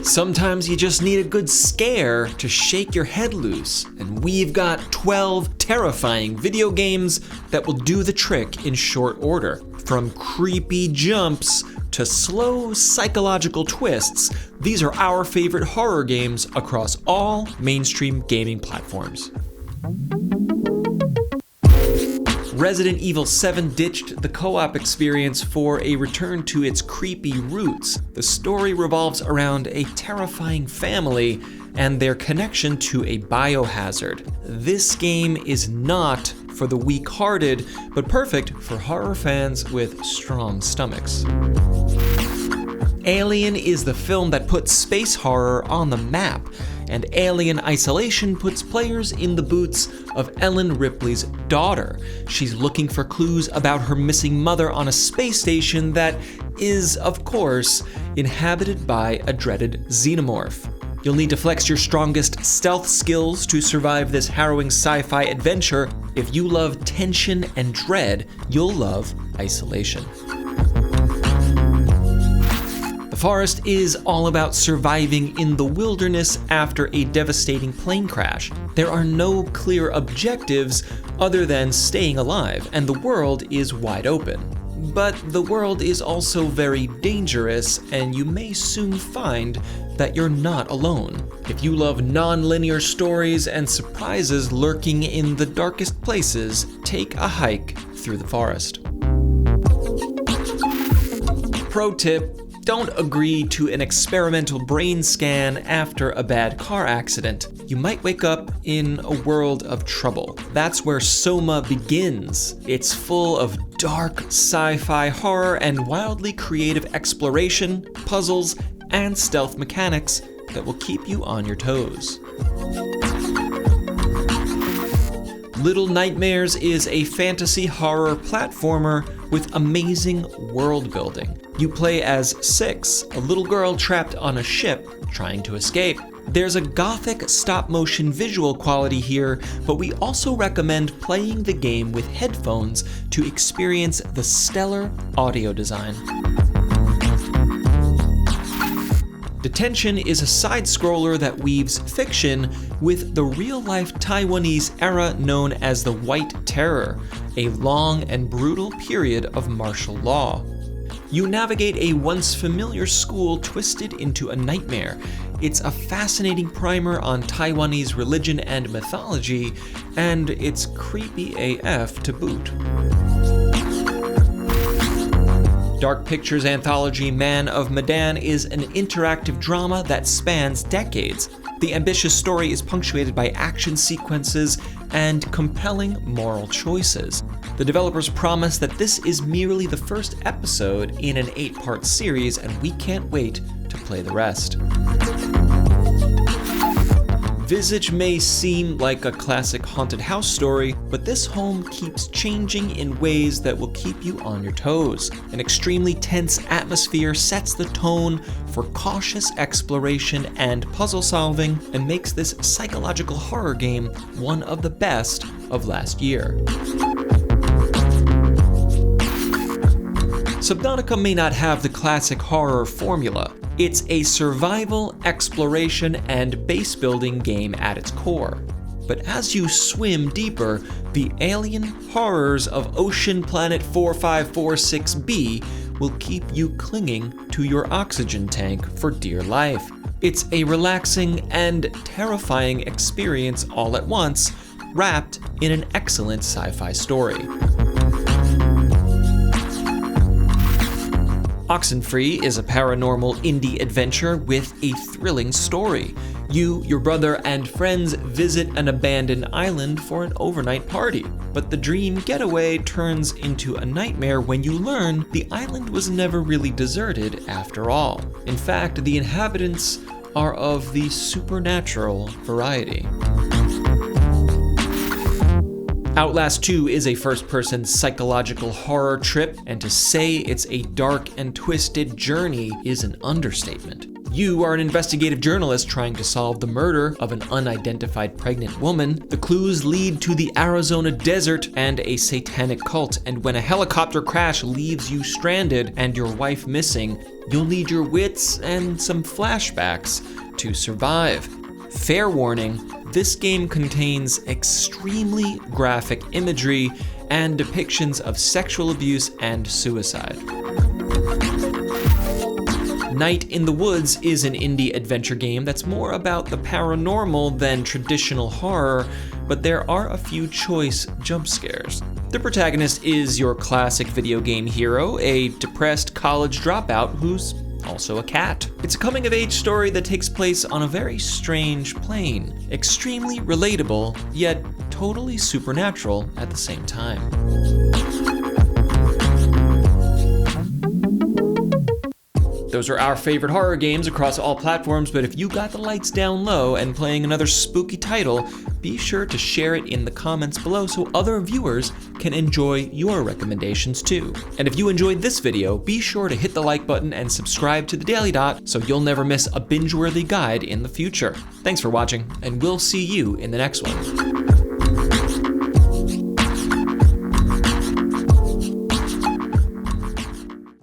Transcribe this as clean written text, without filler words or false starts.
Sometimes you just need a good scare to shake your head loose, and we've got 12 terrifying video games that will do the trick in short order. From creepy jumps to slow psychological twists, these are our favorite horror games across all mainstream gaming platforms. Resident Evil 7 ditched the co-op experience for a return to its creepy roots. The story revolves around a terrifying family and their connection to a biohazard. This game is not for the weak-hearted, but perfect for horror fans with strong stomachs. Alien is the film that puts space horror on the map, and Alien Isolation puts players in the boots of Ellen Ripley's daughter. She's looking for clues about her missing mother on a space station that is, of course, inhabited by a dreaded xenomorph. You'll need to flex your strongest stealth skills to survive this harrowing sci-fi adventure. If you love tension and dread, you'll love Isolation. The Forest is all about surviving in the wilderness after a devastating plane crash. There are no clear objectives other than staying alive, and the world is wide open. But the world is also very dangerous, and you may soon find that you're not alone. If you love non-linear stories and surprises lurking in the darkest places, take a hike through the forest. Pro tip: don't agree to an experimental brain scan after a bad car accident. You might wake up in a world of trouble. That's where SOMA begins. It's full of dark sci-fi horror and wildly creative exploration, puzzles, and stealth mechanics that will keep you on your toes. Little Nightmares is a fantasy horror platformer with amazing world building. You play as Six, a little girl trapped on a ship trying to escape. There's a gothic stop-motion visual quality here, but we also recommend playing the game with headphones to experience the stellar audio design. Detention is a side-scroller that weaves fiction with the real-life Taiwanese era known as the White Terror, a long and brutal period of martial law. You navigate a once familiar school twisted into a nightmare. It's a fascinating primer on Taiwanese religion and mythology, and it's creepy AF to boot. Dark Pictures' anthology Man of Medan is an interactive drama that spans decades. The ambitious story is punctuated by action sequences and compelling moral choices. The developers promise that this is merely the first episode in an 8-part series, and we can't wait to play the rest. Visage may seem like a classic haunted house story, but this home keeps changing in ways that will keep you on your toes. An extremely tense atmosphere sets the tone for cautious exploration and puzzle solving, and makes this psychological horror game one of the best of last year. Subnautica may not have the classic horror formula. It's a survival, exploration, and base-building game at its core. But as you swim deeper, the alien horrors of Ocean Planet 4546b will keep you clinging to your oxygen tank for dear life. It's a relaxing and terrifying experience all at once, wrapped in an excellent sci-fi story. Oxenfree is a paranormal indie adventure with a thrilling story. You, your brother, and friends visit an abandoned island for an overnight party. But the dream getaway turns into a nightmare when you learn the island was never really deserted after all. In fact, the inhabitants are of the supernatural variety. Outlast 2 is a first-person psychological horror trip, and to say it's a dark and twisted journey is an understatement. You are an investigative journalist trying to solve the murder of an unidentified pregnant woman. The clues lead to the Arizona desert and a satanic cult, and when a helicopter crash leaves you stranded and your wife missing, you'll need your wits and some flashbacks to survive. Fair warning, this game contains extremely graphic imagery and depictions of sexual abuse and suicide. Night in the Woods is an indie adventure game that's more about the paranormal than traditional horror, but there are a few choice jump scares. The protagonist is your classic video game hero, a depressed college dropout who's also a cat. It's a coming-of-age story that takes place on a very strange plane, extremely relatable, yet totally supernatural at the same time. Those are our favorite horror games across all platforms, but if you got the lights down low and playing another spooky title, be sure to share it in the comments below so other viewers can enjoy your recommendations too. And if you enjoyed this video, be sure to hit the like button and subscribe to the Daily Dot so you'll never miss a binge-worthy guide in the future. Thanks for watching, and we'll see you in the next one.